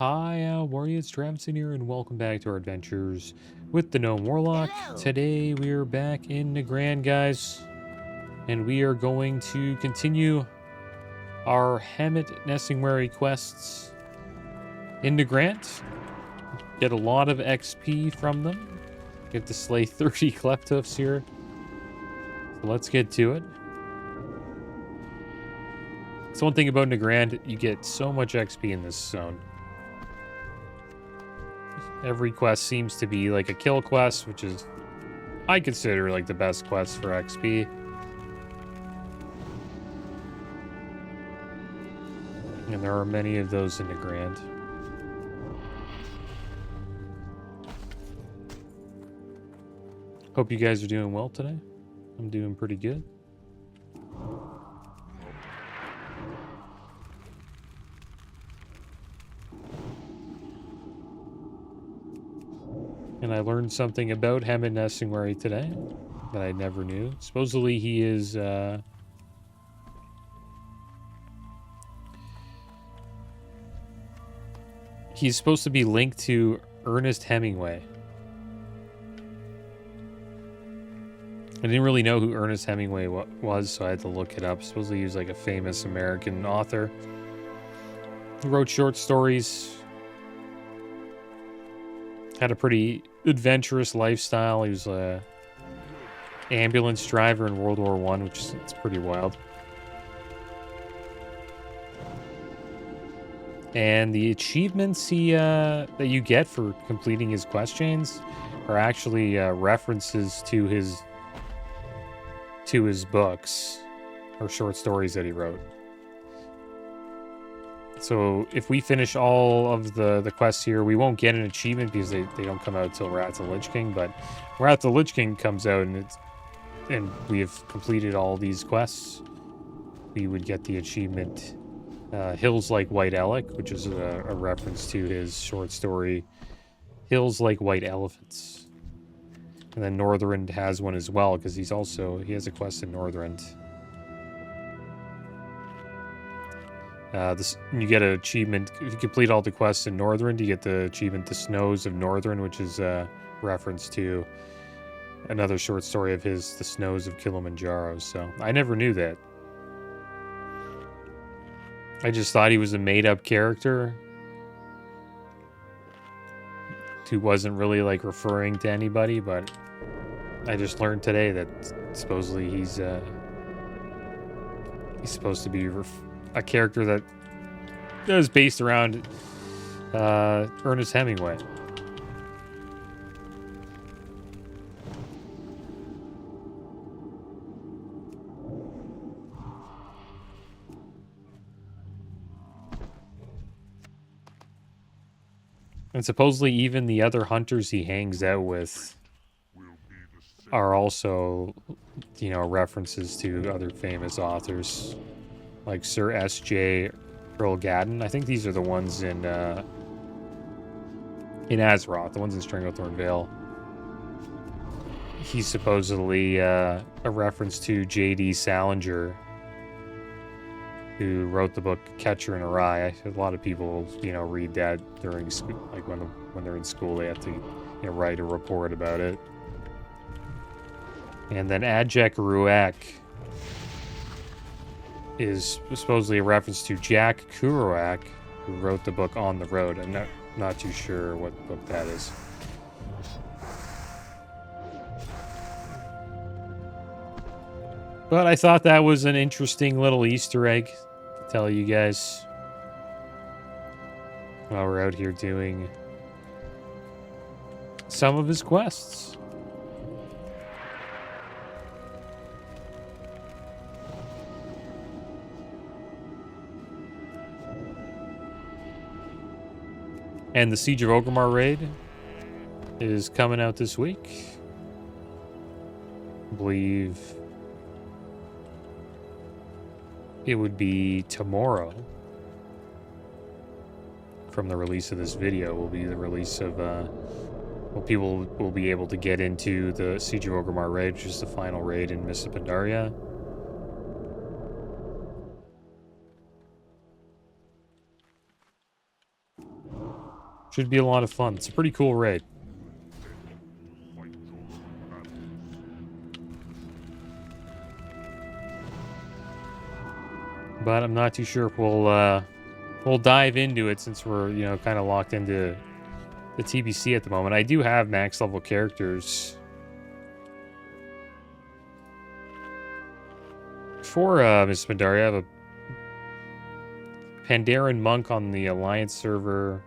Hi, warriors, Traviseen here, and welcome back to our adventures with the Gnome Warlock. Hello. Today we are back in Nagrand, guys, and we are going to continue our Hammett Nessingwary quests in Nagrand. Get a lot of XP from them. Get to slay 30 Kleptophs here. So let's get to it. So one thing about Nagrand, you get so much XP in this zone. Every quest seems to be like a kill quest, which is, I consider, like the best quest for XP. And there are many of those in Nagrand. Hope you guys are doing well today. I'm doing pretty good. And I learned something about Hammett Nessingwary today that I never knew. Supposedly he is, he's supposed to be linked to Ernest Hemingway. I didn't really know who Ernest Hemingway was, so I had to look it up. Supposedly he was like a famous American author. He wrote short stories. Had a pretty adventurous lifestyle. He was a ambulance driver in World War I, which is it's pretty wild. And the achievements that you get for completing his quest chains are actually references to his books or short stories that he wrote. So if we finish all of the quests here, we won't get an achievement because they don't come out until Wrath of the Lich King. But Wrath of the Lich King comes out and we have completed all these quests, we would get the achievement Hills Like White Elk, which is a reference to his short story Hills Like White Elephants. And then Northrend has one as well because he has a quest in Northrend. You get an achievement if you complete all the quests in Northrend. You get the achievement "The Snows of Northrend," which is a reference to another short story of his, "The Snows of Kilimanjaro." So I never knew that. I just thought he was a made-up character who wasn't really like referring to anybody. But I just learned today that supposedly he's supposed to be a character that is based around Ernest Hemingway. And supposedly even the other hunters he hangs out with are also, references to other famous authors. Like Sir S.J. Kil'jaeden. I think these are the ones in Azeroth, the ones in Stranglethorn Vale. He's supposedly a reference to J.D. Salinger, who wrote the book Catcher in a Rye. A lot of people, read that during school, like when they're in school, they have to, write a report about it. And then Adjek Ruak is supposedly a reference to Jack Kerouac, who wrote the book On the Road. I'm not too sure what book that is. But I thought that was an interesting little Easter egg to tell you guys while we're out here doing some of his quests. And the Siege of Orgrimmar raid is coming out this week. I believe it would be tomorrow. From the release of this video will be the release of, people will be able to get into the Siege of Orgrimmar raid, which is the final raid in Mists of Pandaria. Should be a lot of fun. It's a pretty cool raid. But I'm not too sure if we'll dive into it since we're, you know, kind of locked into the TBC at the moment. I do have max level characters for Miss Pandaria. I have a Pandaren monk on the Alliance server,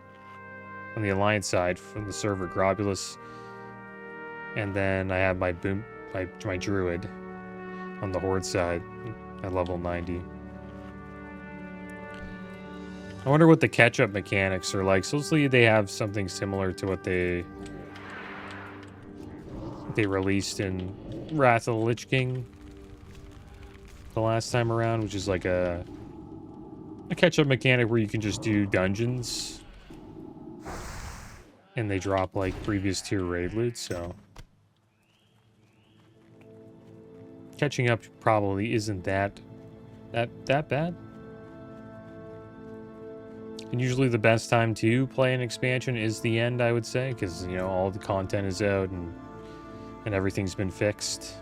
on the Alliance side from the server Globulus, and then I have my druid on the Horde side at level 90. I wonder what the catch-up mechanics are like. Supposedly they have something similar to what they released in Wrath of the Lich King the last time around, which is like a catch-up mechanic where you can just do dungeons and they drop like previous tier raid loot, so catching up probably isn't that bad. And usually the best time to play an expansion is the end, I would say, because, you know, all the content is out and everything's been fixed.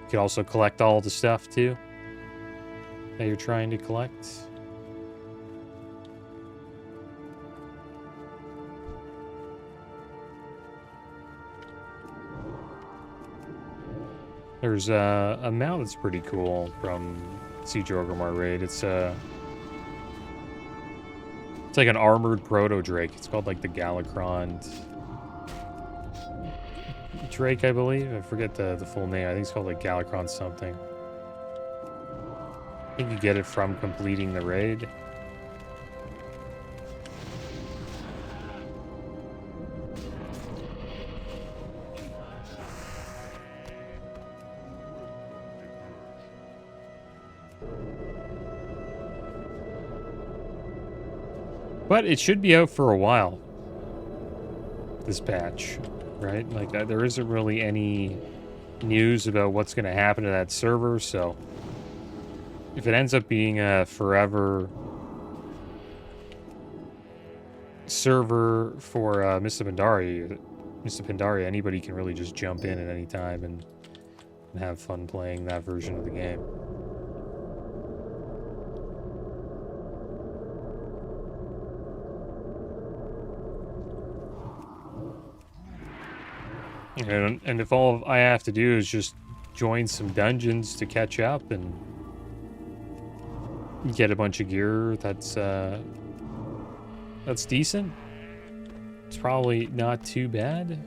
You can also collect all the stuff, too, that you're trying to collect. There's a mount that's pretty cool from Siege Orgrimmar raid. It's like an armored proto-drake. It's called like the Galacron Drake, I believe. I forget the full name. I think it's called like Galacron something. I think you get it from completing the raid. But it should be out for a while, this patch, right? Like, there isn't really any news about what's going to happen to that server, so if it ends up being a forever server for Mr. Pandaria, anybody can really just jump in at any time and have fun playing that version of the game. And if all I have to do is just join some dungeons to catch up and get a bunch of gear, that's decent. It's probably not too bad.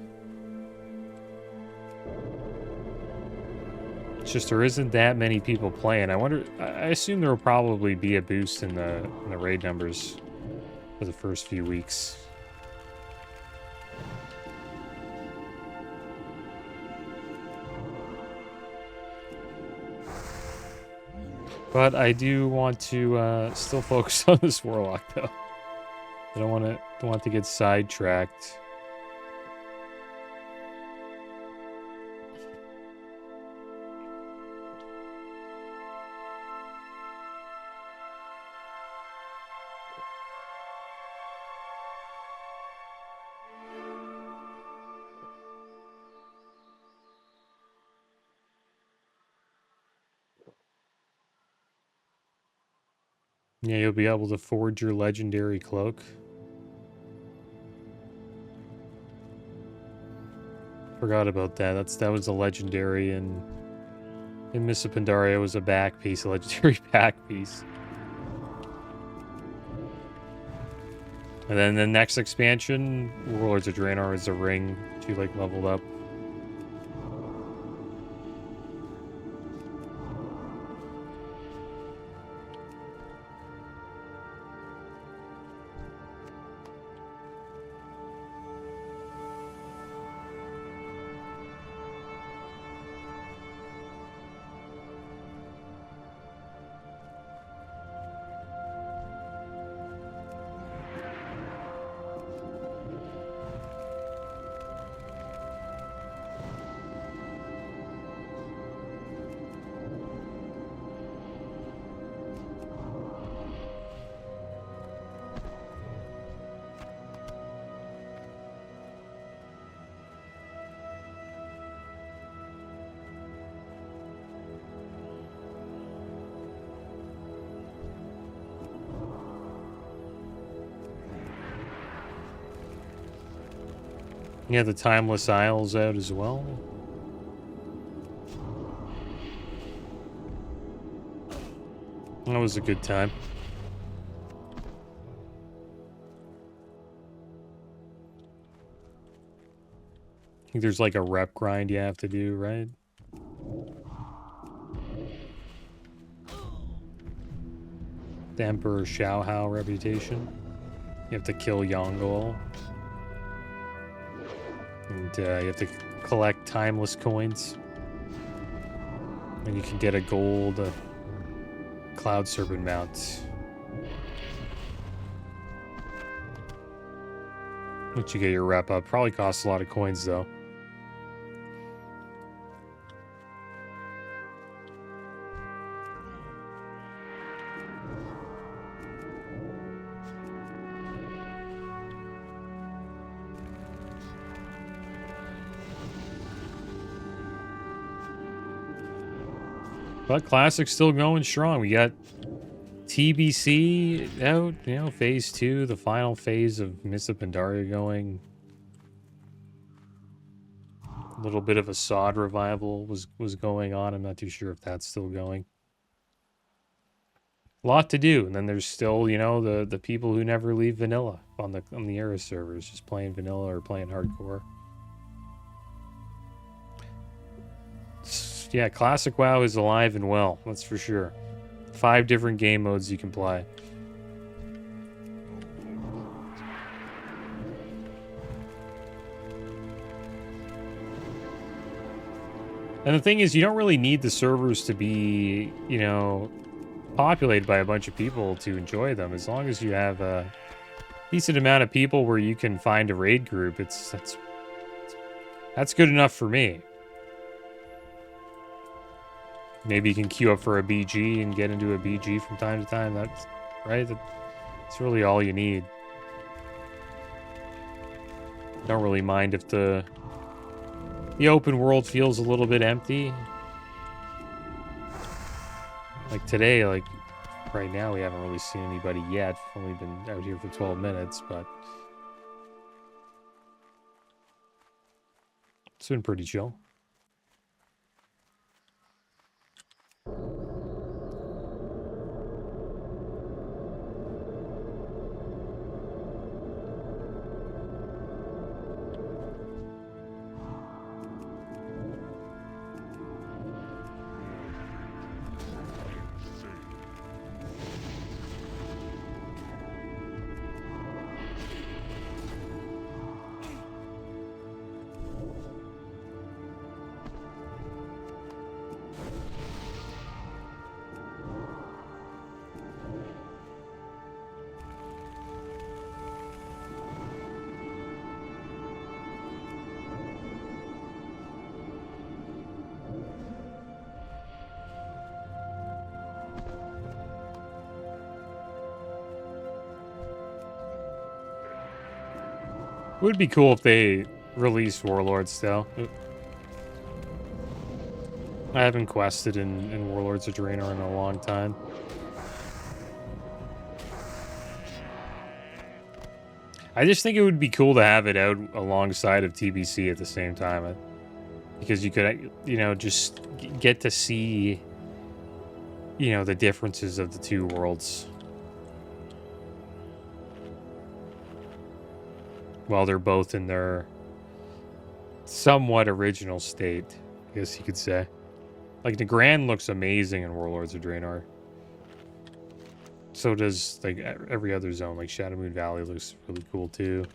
It's just there isn't that many people playing. I assume there will probably be a boost in the raid numbers for the first few weeks. But I do want to still focus on this Warlock, though. I don't want to get sidetracked. Yeah, you'll be able to forge your legendary cloak. Forgot about that. That was a legendary, and in Miss Pandaria was a back piece, a legendary back piece. And then the next expansion, Warlords of Draenor, is a ring to like leveled up. Yeah, the Timeless Isles out as well. That was a good time. I think there's like a rep grind you have to do, right? The Emperor Xiaohao reputation. You have to kill Yonggol. And you have to collect timeless coins. And you can get a gold Cloud Serpent mount. Once you get your rep up. Probably costs a lot of coins though. But Classic's still going strong. We got TBC out, you know, phase 2, the final phase of Mists of Pandaria going. A little bit of a sod revival was going on. I'm not too sure if that's still going. A lot to do, and then there's still, you know, the people who never leave vanilla on the era servers, just playing vanilla or playing hardcore. Yeah, Classic WoW is alive and well, that's for sure. 5 different game modes you can play. And the thing is, you don't really need the servers to be, you know, populated by a bunch of people to enjoy them. As long as you have a decent amount of people where you can find a raid group, that's good enough for me. Maybe you can queue up for a BG and get into a BG from time to time. That's right. That's really all you need. Don't really mind if the open world feels a little bit empty. Like today, like right now, we haven't really seen anybody yet. We've only been out here for 12 minutes, but it's been pretty chill. It would be cool if they released Warlords still. I haven't quested in Warlords of Draenor in a long time. I just think it would be cool to have it out alongside of TBC at the same time. Because you could, you know, just get to see, you know, the differences of the two worlds. While they're both in their somewhat original state, I guess you could say. Like, the Grand looks amazing in Warlords of Draenor. So does, like, every other zone. Like, Shadowmoon Valley looks really cool, too.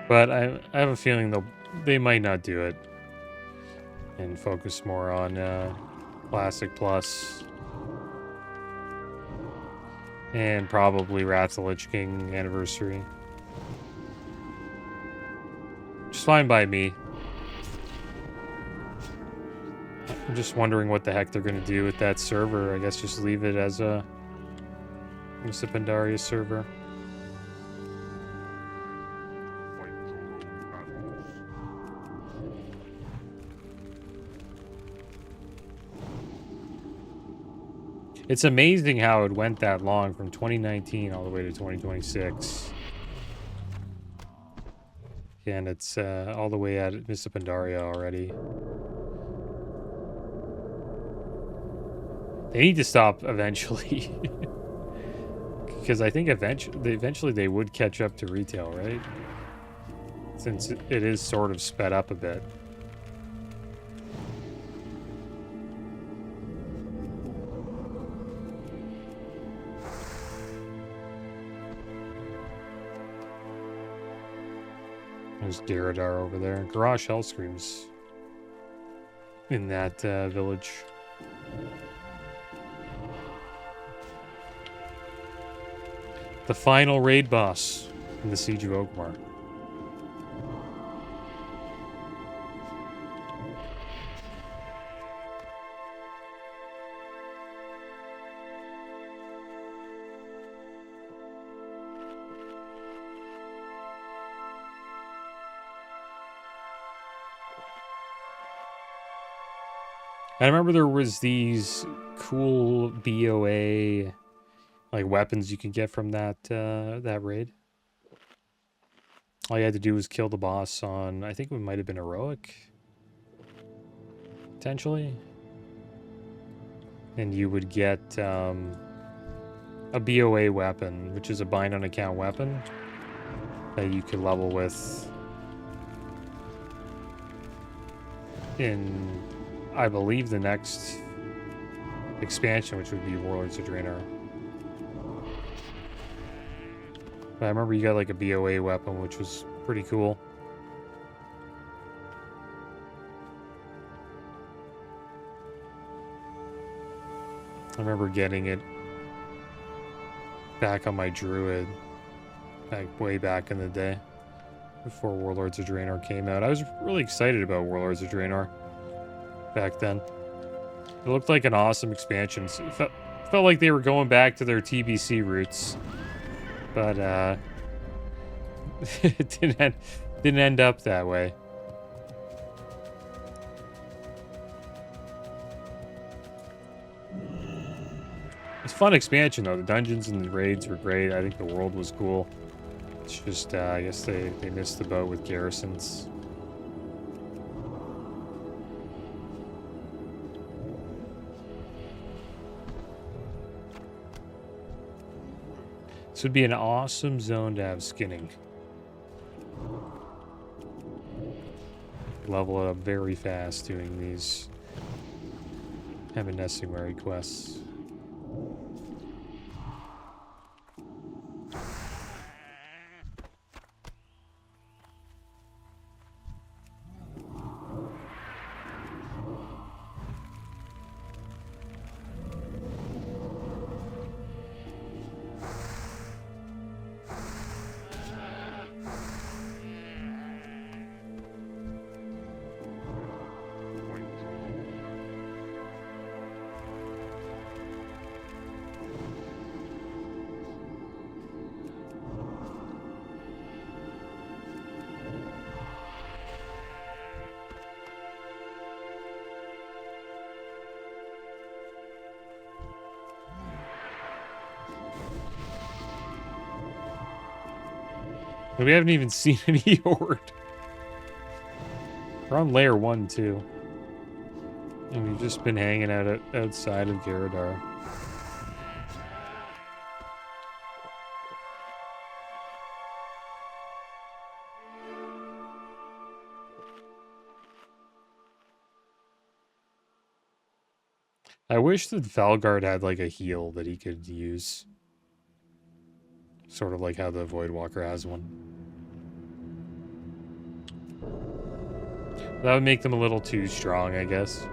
But I have a feeling they might not do it. And focus more on Classic Plus. And probably Wrath of the Lich King Anniversary. Just fine by me. I'm just wondering what the heck they're going to do with that server. I guess just leave it as a Mists of Pandaria server. It's amazing how it went that long from 2019 all the way to 2026. And it's all the way at Mists of Pandaria already. They need to stop eventually. Because I think eventually they would catch up to retail, right? Since it is sort of sped up a bit. There's Garadar over there. Garrosh Hellscream's in that village. The final raid boss in the Siege of Oakmar. I remember there was these cool BOA like weapons you can get from that that raid. All you had to do was kill the boss on, I think it might have been heroic, potentially, and you would get a BOA weapon, which is a bind on account weapon that you could level with in, I believe, the next expansion, which would be Warlords of Draenor. But I remember you got like a BOA weapon, which was pretty cool. I remember getting it back on my druid, way back in the day, before Warlords of Draenor came out. I was really excited about Warlords of Draenor back then. It looked like an awesome expansion. It felt like they were going back to their TBC roots, but it didn't end up that way. It's a fun expansion though. The dungeons and the raids were great. I think the world was cool. It's just I guess they missed the boat with garrisons. This would be an awesome zone to have skinning. Level it up very fast doing these Heaven Nesting quests. We haven't even seen any horde. We're on layer 1 too. And we've just been hanging out outside of Garadar. I wish that Valgard had like a heal that he could use. Sort of like how the Voidwalker has one. That would make them a little too strong, I guess.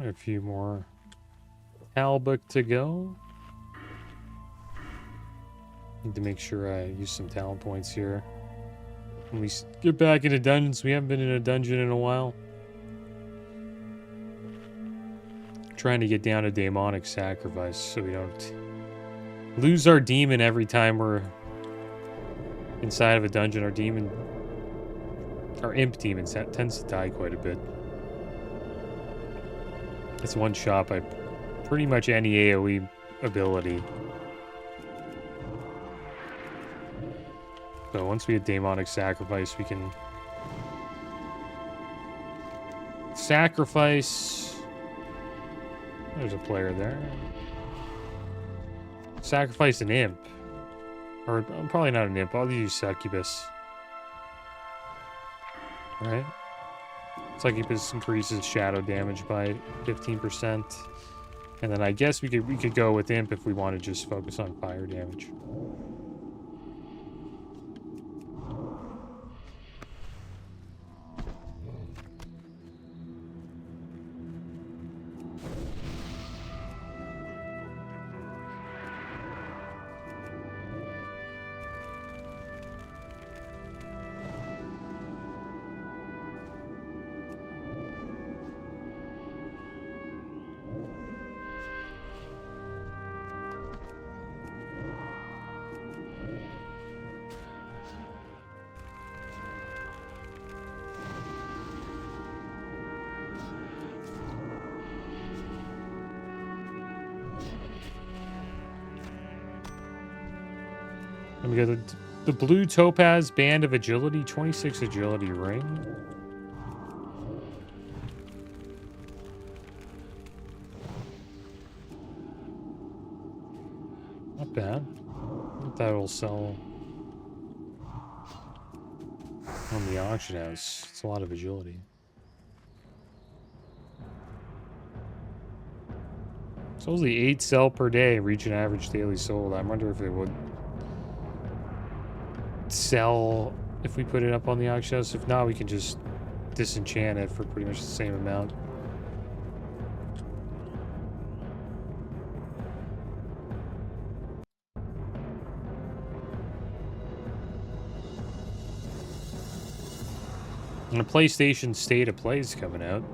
A few more Talbook to go. Need to make sure I use some talent points here. When we get back into dungeons, we haven't been in a dungeon in a while. Trying to get down to Demonic Sacrifice so we don't lose our demon every time we're inside of a dungeon. Our imp demon tends to die quite a bit. It's one shot by pretty much any AoE ability. So once we have Demonic Sacrifice, we can sacrifice. There's a player there. Sacrifice an imp. Or probably not an imp. I'll use Succubus. Right? Succubus increases shadow damage by 15%. And then I guess we could go with imp if we want to just focus on fire damage. And we got the blue topaz band of agility, 26 agility ring. Not bad. That will sell on the auction house. It's a lot of agility. Supposedly 8 sell per day, reach an average daily sold. I wonder if it would sell if we put it up on the auction house. If not, we can just disenchant it for pretty much the same amount. And a PlayStation State of Play is coming out.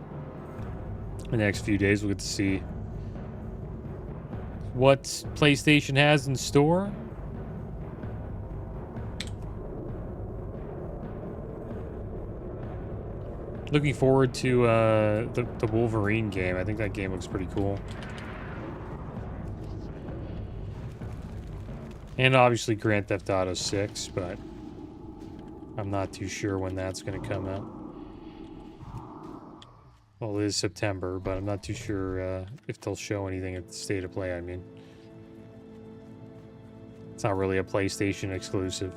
In the next few days, we'll get to see what PlayStation has in store. Looking forward to the Wolverine game. I think that game looks pretty cool. And obviously Grand Theft Auto 6, but I'm not too sure when that's going to come out. Well, it is September, but I'm not too sure if they'll show anything at the State of Play, I mean. It's not really a PlayStation exclusive.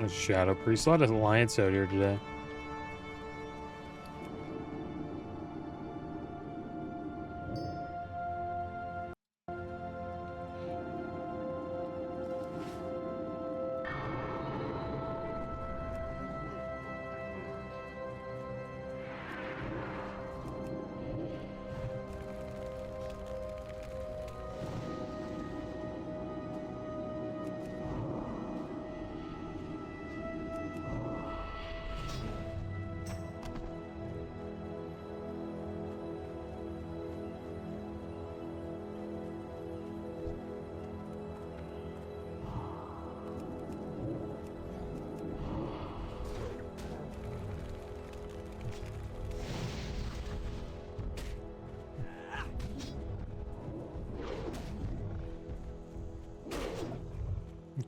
Shadow Priest. A lot of Alliance out here today.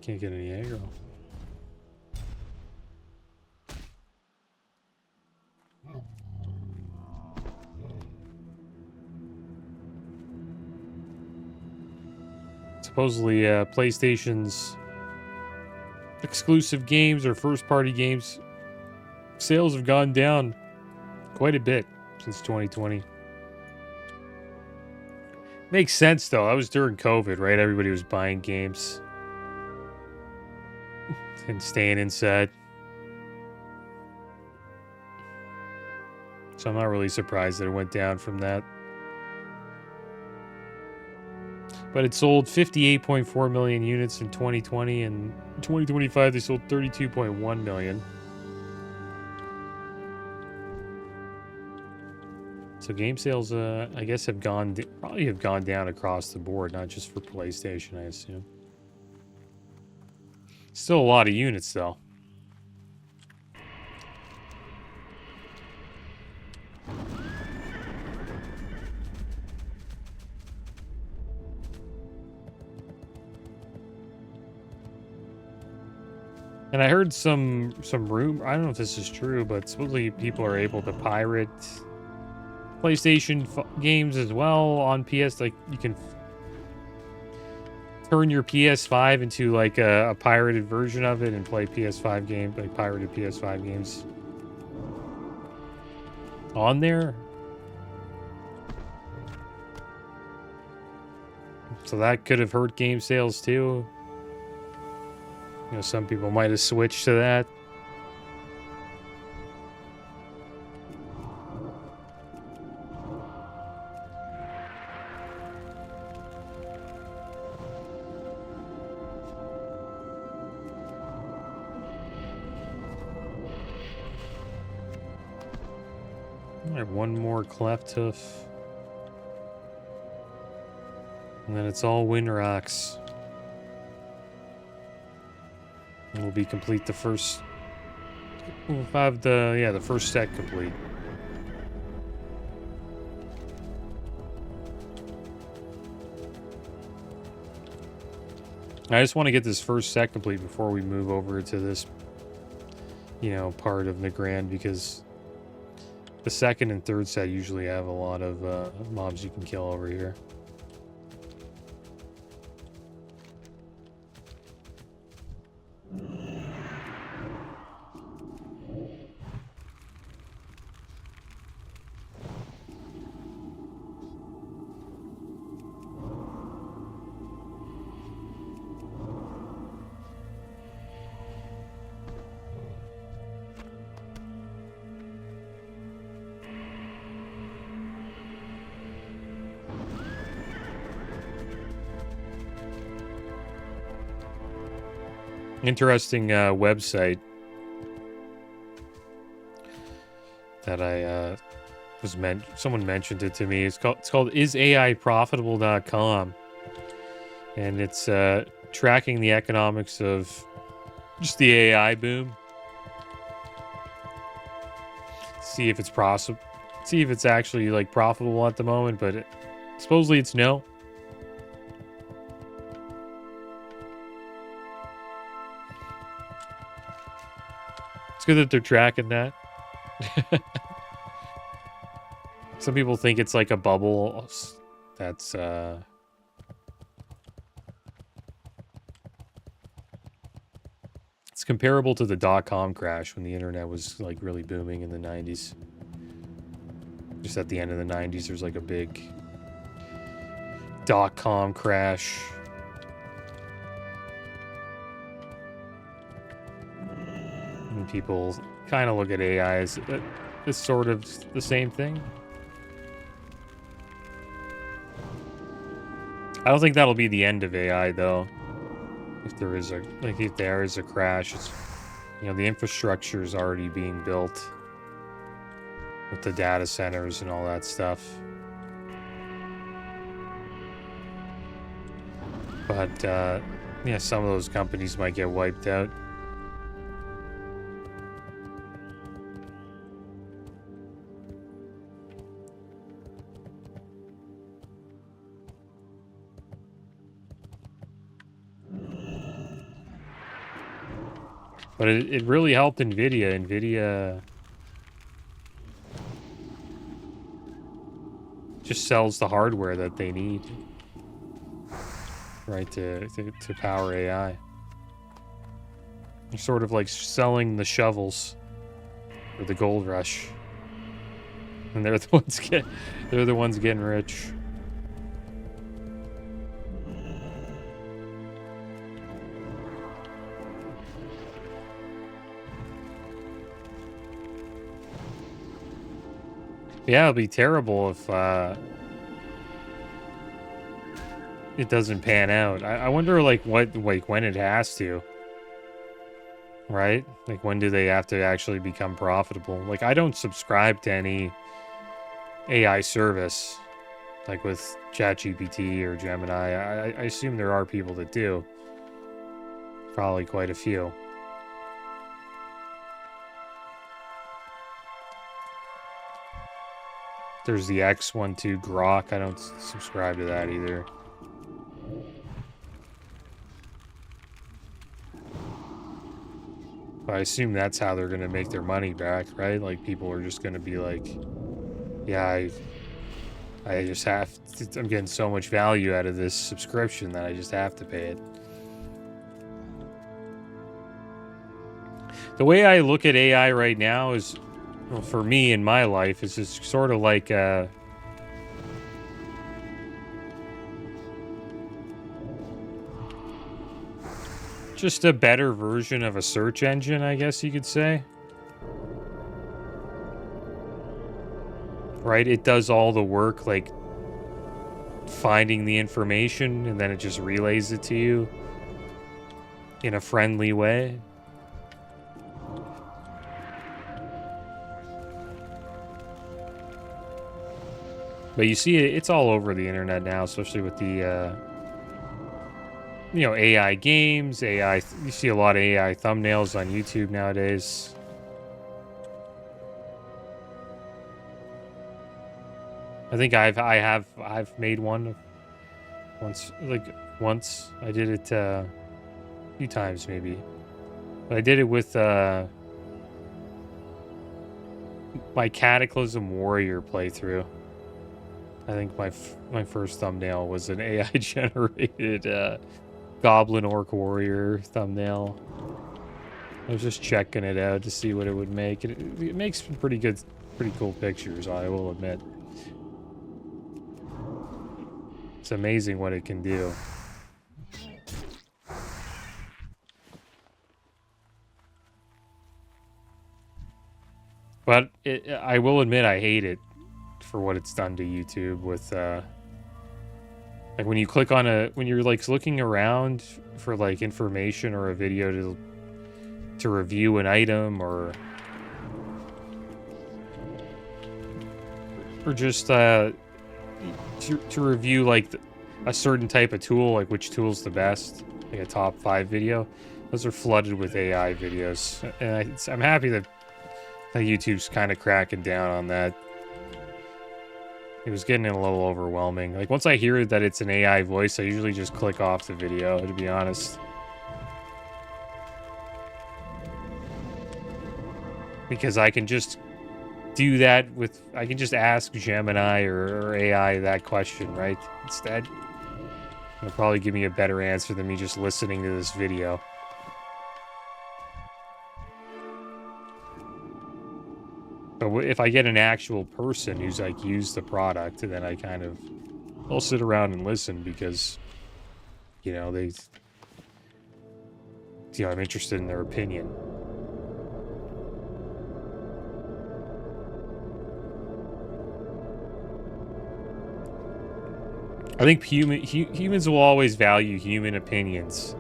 Can't get any aggro. supposedly PlayStation's exclusive games or first-party games sales have gone down quite a bit since 2020. Makes sense, though. That was during COVID, right? Everybody was buying games and staying inside. So I'm not really surprised that it went down from that. But it sold 58.4 million units in 2020, and in 2025 they sold 32.1 million. So game sales, I guess, probably have gone down across the board, not just for PlayStation, I assume. Still a lot of units, though. And I heard some rumor, I don't know if this is true, but supposedly people are able to pirate PlayStation games as well on PS. Like, you can turn your PS5 into like a pirated version of it and play PS5 games, like pirated PS5 games on there. So that could have hurt game sales too. You know, some people might have switched to that. I have one more cleft hoof. And then it's all wind rocks. And we'll be complete the first. We'll have the first set complete. I just want to get this first set complete before we move over to this, part of the Grand, because the second and third set usually have a lot of mobs you can kill over here. Interesting website that someone mentioned it to me. It's called isaiprofitable.com, and it's tracking the economics of just the AI boom. See if it's actually like profitable at the moment, but supposedly it's no. It's good that they're tracking that. Some people think it's like a bubble that's it's comparable to the .com crash when the internet was like really booming in the 90s. Just at the end of the 90s, there's like a big .com crash. And people kind of look at AI as it's sort of the same thing. I don't think that'll be the end of AI, though. If there is a crash, it's, the infrastructure is already being built with the data centers and all that stuff. But some of those companies might get wiped out. But it really helped NVIDIA. NVIDIA just sells the hardware that they need. right, to power AI. They're sort of like selling the shovels for the gold rush. And they're the ones getting rich. Yeah, it'll be terrible if it doesn't pan out. I wonder when it has to. Right? Like, when do they have to actually become profitable? Like, I don't subscribe to any AI service, like with ChatGPT or Gemini. I assume there are people that do. Probably quite a few. There's the X12 Grok. I don't subscribe to that either. But I assume that's how they're going to make their money back, right? Like, people are just going to be like, yeah, I just have to, I'm getting so much value out of this subscription that I just have to pay it. The way I look at AI right now is, well, for me in my life, is just sort of like just a better version of a search engine, I guess you could say. Right? It does all the work, like finding the information, and then it just relays it to you in a friendly way. But you see it's all over the internet now, especially with the AI games, AI. You see a lot of AI thumbnails on YouTube nowadays. I think I've made one once. I did it a few times maybe, but I did it with my Cataclysm Warrior playthrough. I think my first thumbnail was an AI generated Goblin Orc Warrior thumbnail. I was just checking it out to see what it would make. It makes pretty cool pictures, I will admit. It's amazing what it can do. But I will admit I hate it for what it's done to YouTube with like when you click on when you're like looking around for like information or a video to review an item or just to review like a certain type of tool, like which tool's the best, like a top 5 video, those are flooded with AI videos, and I'm happy that YouTube's kind of cracking down on that. It was getting a little overwhelming. Like, once I hear that it's an AI voice, I usually just click off the video, to be honest. Because I can just do that I can just ask Gemini or AI that question, right? Instead, it'll probably give me a better answer than me just listening to this video. But if I get an actual person who's like used the product, then I'll sit around and listen because, I'm interested in their opinion. I think humans will always value human opinions,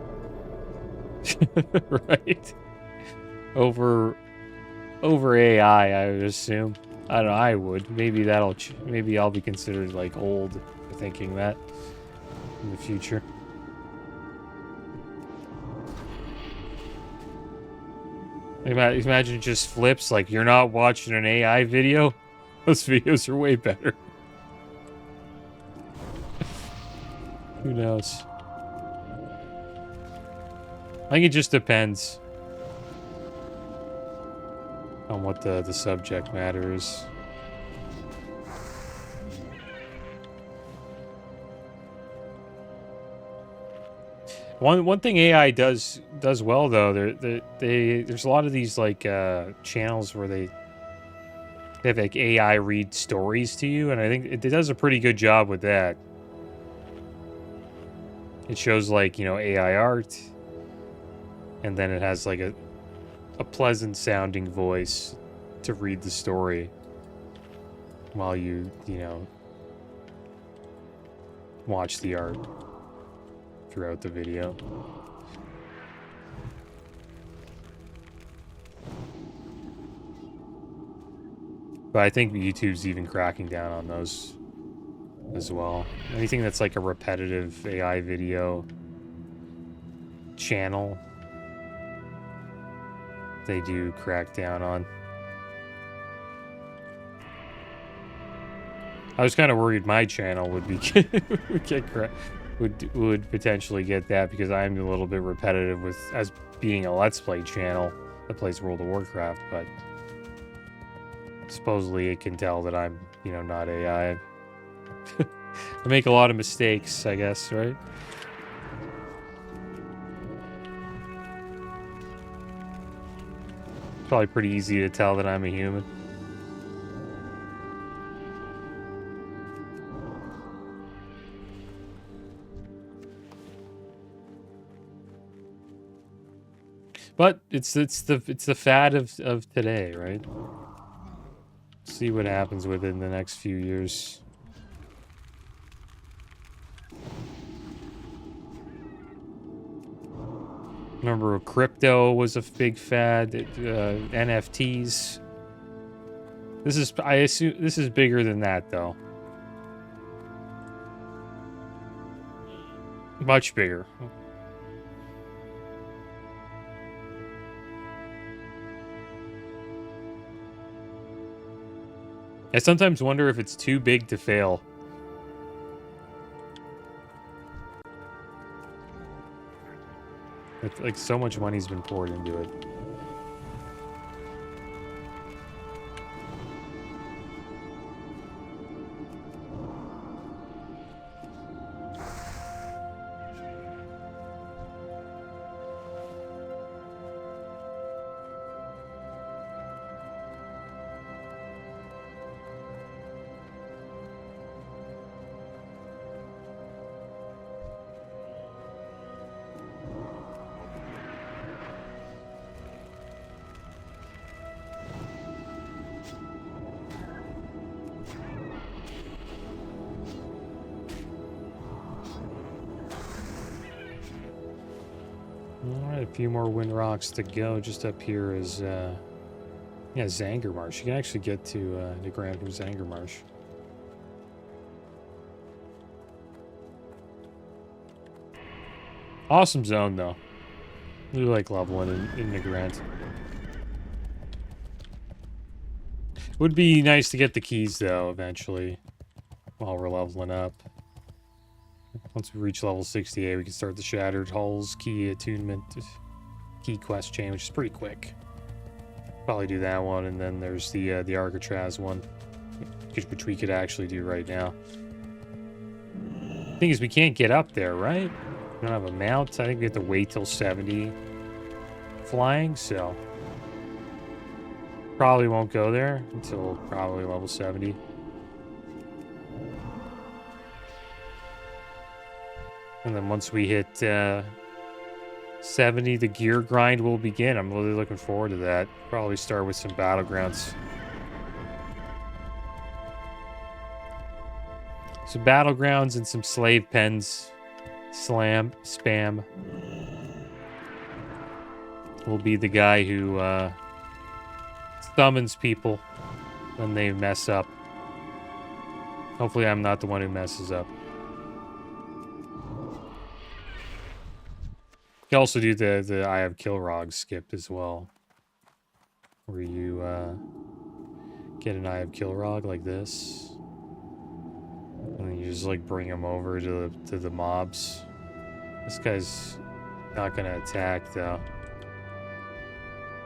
right? Over AI, I would assume. I don't know. I would. Maybe maybe I'll be considered like old for thinking that in the future. Imagine it just flips. Like, you're not watching an AI video. Those videos are way better. Who knows? I think it just depends on what the subject matter is. One thing AI does well though, there's a lot of these like channels where they have like AI read stories to you, and I think it does a pretty good job with that. It shows like, you know, AI art, and then it has like a pleasant sounding voice to read the story while you know, watch the art throughout the video. But I think YouTube's even cracking down on those as well. Anything that's like a repetitive AI video channel, they do crack down on. I was kind of worried my channel would be would potentially get that, because I'm a little bit repetitive with as being a Let's Play channel that plays World of Warcraft, but supposedly it can tell that I'm, you know, not AI. I make a lot of mistakes, I guess, right? It's probably pretty easy to tell that I'm a human. But it's the fad of today, right? See what happens within the next few years. Remember, crypto was a big fad. NFTs. I assume this is bigger than that, though. Much bigger. I sometimes wonder if it's too big to fail. It's like so much money's been poured into it. Alright, a few more wind rocks to go. Just up here is, yeah, Zangarmarsh. You can actually get to Grand from Zangarmarsh. Awesome zone, though. We like leveling in Nagrand. Would be nice to get the keys, though, eventually, while we're leveling up. Once we reach level 68, we can start the Shattered Hulls key attunement, key quest chain, which is pretty quick. Probably do that one, and then there's the Arcatraz one, which we could actually do right now. The thing is, we can't get up there, right? We don't have a mount. I think we have to wait till 70 flying, so probably won't go there until probably level 70. And then once we hit 70, the gear grind will begin. I'm really looking forward to that. Probably start with some battlegrounds. Some battlegrounds and some slave pens. Spam. Will be the guy who summons people when they mess up. Hopefully I'm not the one who messes up. You can also do the Eye of Kil'jaeden skip as well, where you get an Eye of Kil'jaeden like this, and then you just like bring him over to the mobs. This guy's not gonna attack though.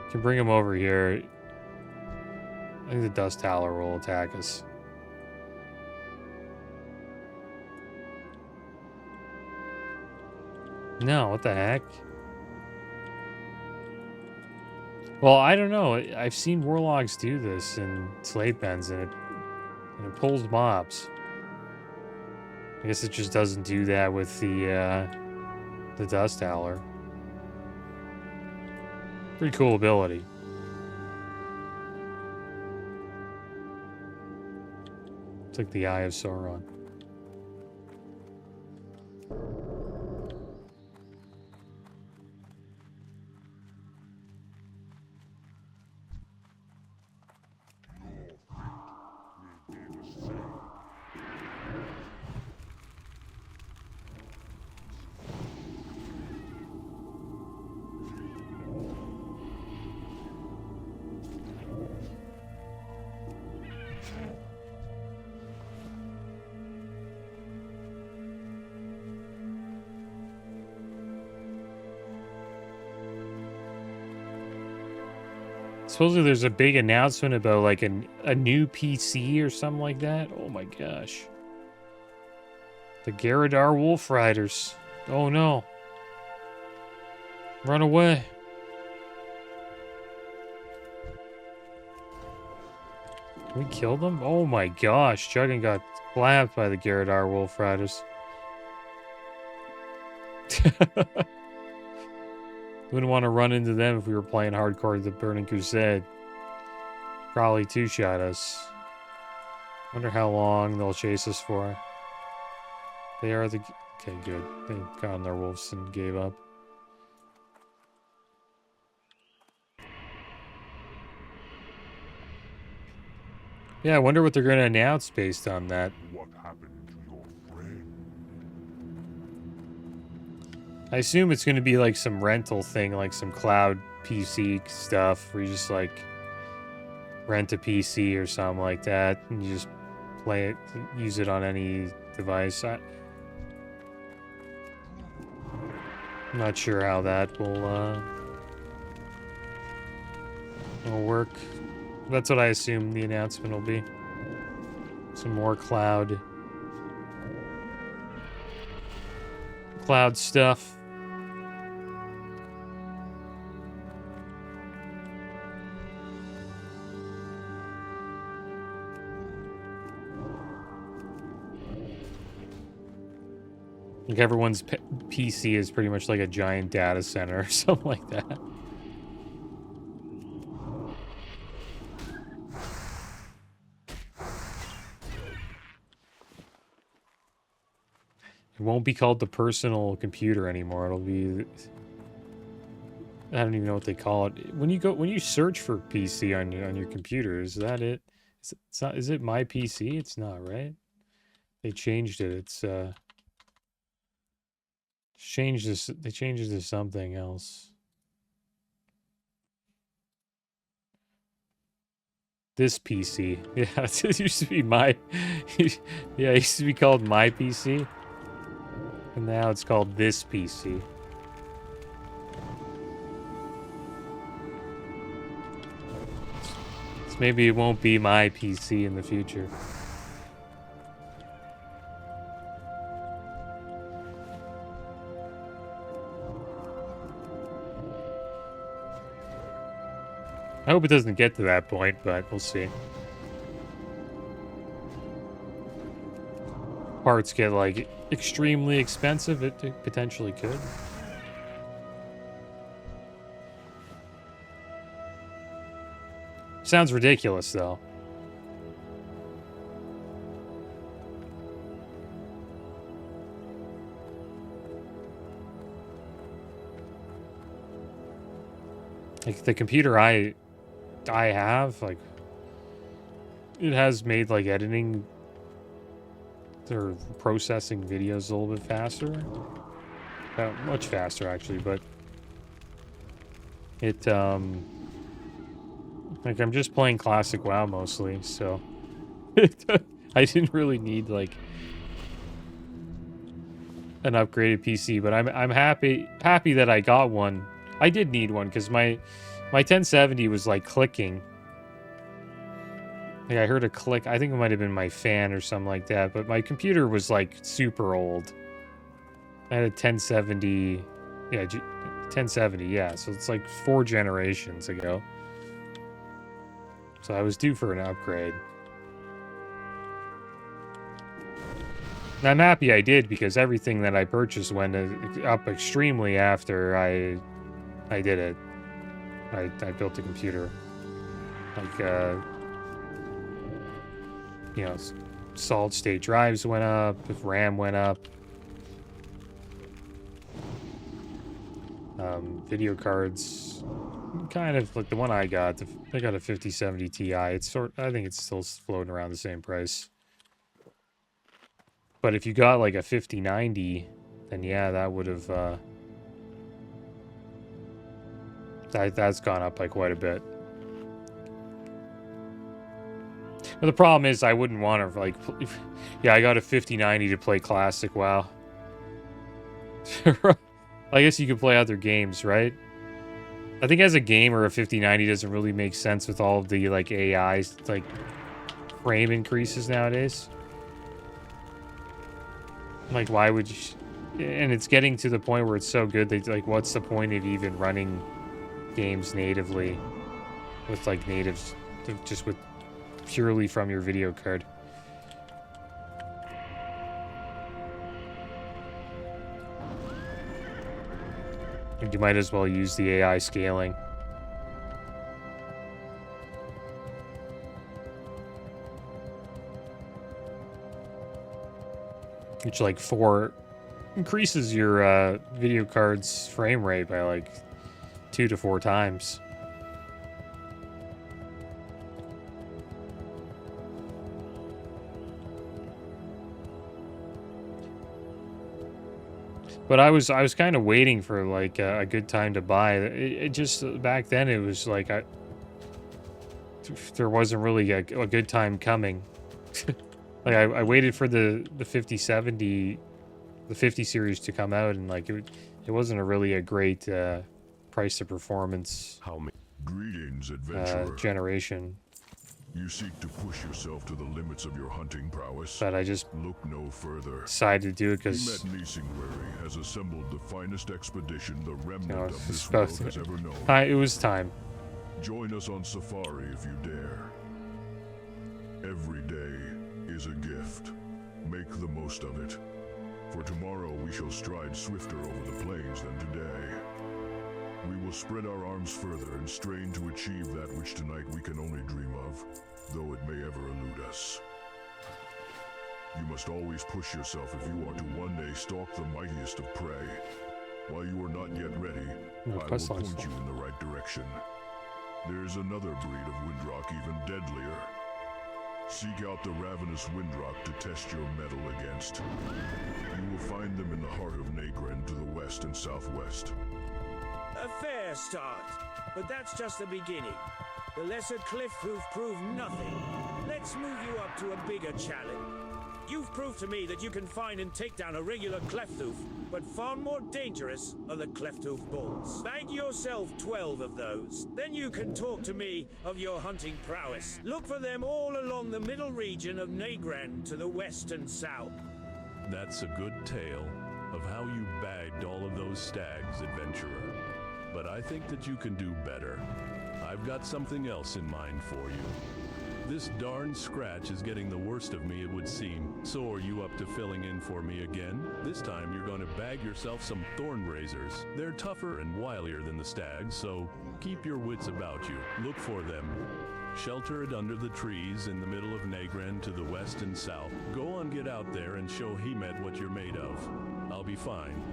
You can bring him over here. I think the Dust Howler will attack us. No, what the heck? Well, I don't know. I've seen warlocks do this in slave pens, and it pulls mobs. I guess it just doesn't do that with the Dust Howler. Pretty cool ability. It's like the Eye of Sauron. Supposedly there's a big announcement about like a new PC or something like that. Oh my gosh. The Garradar Wolf Riders. Oh no. Run away. Can we kill them? Oh my gosh. Juggin got clapped by the Garradar Wolf Riders. Wouldn't want to run into them if we were playing hardcore the Burning Crusade. Probably two-shot us. Wonder how long they'll chase us for. They are the... Okay, good. They got on their wolves and gave up. Yeah, I wonder what they're going to announce based on that. What happened to your friend? I assume it's going to be like some rental thing, like some cloud PC stuff, where you just like rent a PC or something like that, and you just play it, use it on any device. I'm not sure how that will work. That's what I assume the announcement will be. Some more cloud stuff. Like everyone's PC is pretty much like a giant data center or something like that. It won't be called the personal computer anymore. It'll be... I don't even know what they call it. When you search for PC on your computer, is that it? It's not, is it my PC? It's not, right? They changed it. It's changed this. They changed it to something else. This PC. Yeah, it used to be my... Yeah, it used to be called my PC. And now it's called this PC. So maybe it won't be my PC in the future. I hope it doesn't get to that point, but we'll see. Parts get like extremely expensive, it potentially could. Sounds ridiculous though. Like the computer I have, like, it has made like editing or processing videos a little bit faster. Much faster actually, but it like I'm just playing classic WoW mostly, so I didn't really need like an upgraded PC, but I'm happy that I got one. I did need one because my 1070 was like clicking. Like I heard a click. I think it might have been my fan or something like that, but my computer was like super old. I had a 1070. Yeah, 1070. Yeah, so it's like 4 generations ago. So I was due for an upgrade. And I'm happy I did, because everything that I purchased went up extremely after I did it. I built a computer. Like, you know, solid state drives went up, RAM went up. Video cards, kind of like the one I got. I got a 5070 Ti. It's I think it's still floating around the same price. But if you got like a 5090, then yeah, that would have that's gone up by quite a bit. But the problem is, I wouldn't want to, like, yeah, I got a 5090 to play Classic WoW. I guess you could play other games, right? I think as a gamer, a 5090 doesn't really make sense with all of the, like, AI's, like, frame increases nowadays. Like, why would you... And it's getting to the point where it's so good that, like, what's the point of even running games natively with, like, natives, just with purely from your video card? You might as well use the AI scaling. Which, like, increases your video card's frame rate by, like, 2 to 4 times. But I was kind of waiting for, like, a good time to buy. It just, back then it was like there wasn't really a good time coming. Like, I waited for the 5070, the 50 series to come out, and like it wasn't really a great price to performance Greetings, adventurer. Generation. You seek to push yourself to the limits of your hunting prowess. But I just look no further. Decided to do it because has assembled the finest expedition the remnant of this world has ever known. It was time. Join us on safari if you dare. Every day is a gift. Make the most of it. For tomorrow we shall stride swifter over the plains than today. We will spread our arms further and strain to achieve that which tonight we can only dream of, though it may ever elude us. You must always push yourself if you are to one day stalk the mightiest of prey. While you are not yet ready, I will point you in the right direction. There is another breed of windrock even deadlier. Seek out the ravenous windrock to test your mettle against. You will find them in the heart of Nagren to the west and southwest. A fair start, but that's just the beginning. The lesser cliff hoof proved nothing. Let's move you up to a bigger challenge. You've proved to me that you can find and take down a regular cleft hoof, but far more dangerous are the cleft hoof bulls. Bag yourself 12 of those. Then you can talk to me of your hunting prowess. Look for them all along the middle region of Nagren to the west and south. That's a good tale of how you bagged all of those stags, adventurer. But I think that you can do better. I've got something else in mind for you. This darn scratch is getting the worst of me, it would seem. So are you up to filling in for me again? This time you're going to bag yourself some thorn razors. They're tougher and wilier than the stags, so keep your wits about you. Look for them. Sheltered under the trees in the middle of Nagren to the west and south. Go on, get out there and show Hemet what you're made of. I'll be fine.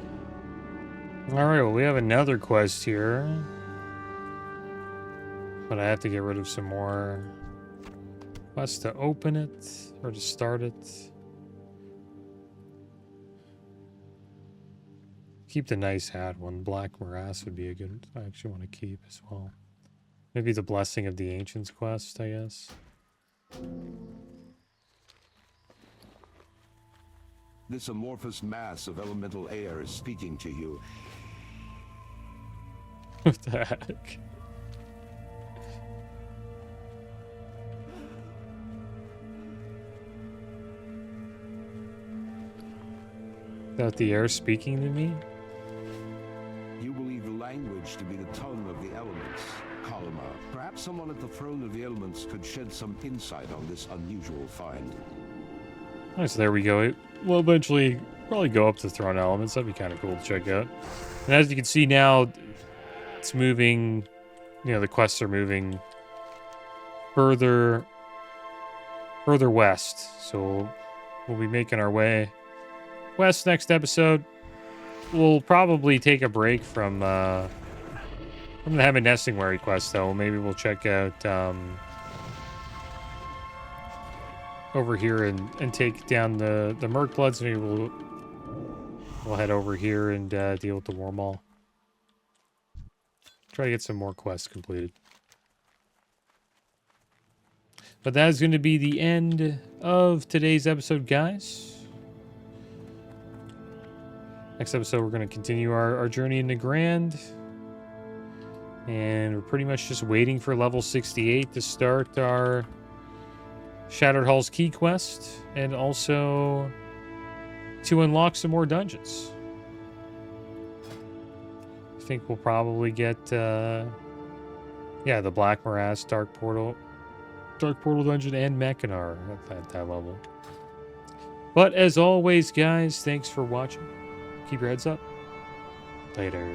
Alright, well, we have another quest here. But I have to get rid of some more quests to open it, or to start it. Keep the nice hat one. Black Morass would be a good, I actually want to keep as well. Maybe the Blessing of the Ancients quest, I guess. This amorphous mass of elemental air is speaking to you. What the heck? Without the air speaking to me? You believe language to be the tongue of the elements, Kalima. Perhaps someone at the throne of the elements could shed some insight on this unusual find. Nice, there we go. We'll eventually probably go up to Throne Elements. That'd be kind of cool to check out. And as you can see now, it's moving, you know, the quests are moving further west. So we'll be making our way west next episode. We'll probably take a break from the Heaven Nesting Wary quest, though. Maybe we'll check out over here and take down the Merkbloods. Maybe we'll head over here and deal with the Wormall. Try to get some more quests completed. But that is going to be the end of today's episode, guys. Next episode, we're going to continue our journey into Grand. And we're pretty much just waiting for level 68 to start our Shattered Hall's Key quest. And also to unlock some more dungeons. I think we'll probably get, yeah, the Black Morass, Dark Portal Dungeon, and Mechanar at that level. But as always, guys, thanks for watching. Keep your heads up. Later.